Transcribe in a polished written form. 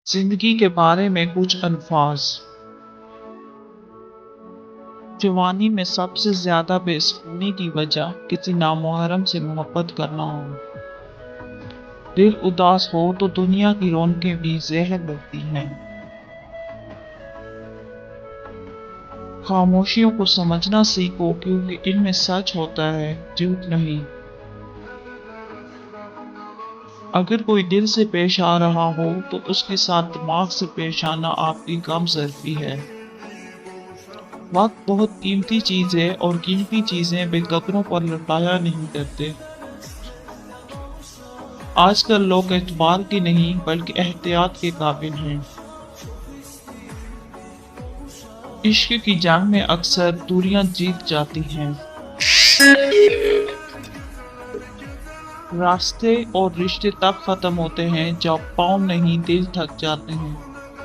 जिंदगी के बारे में कुछ अल्फाज। जवानी में सबसे ज्यादा बेसुकूनी की वजह किसी नामुहर्रम से मोहब्बत करना हो। दिल उदास हो तो दुनिया की रौनकें भी जहर लगती हैं। खामोशियों को समझना सीखो क्योंकि इनमें सच होता है, झूठ नहीं। अगर कोई दिल से पेश आ रहा हो तो उसके साथ दिमाग से पेश आना आपकी कमजोरी है। वक्त बहुत कीमती चीज है और कीमती चीजें बेकदरों पर लुटाया नहीं करते। आजकल लोग एतबार की नहीं बल्कि एहतियात के काबिल हैं। इश्क की जंग में अक्सर दूरियां जीत जाती हैं। रास्ते और रिश्ते तब खत्म होते हैं जब पाँव नहीं दिल थक जाते हैं।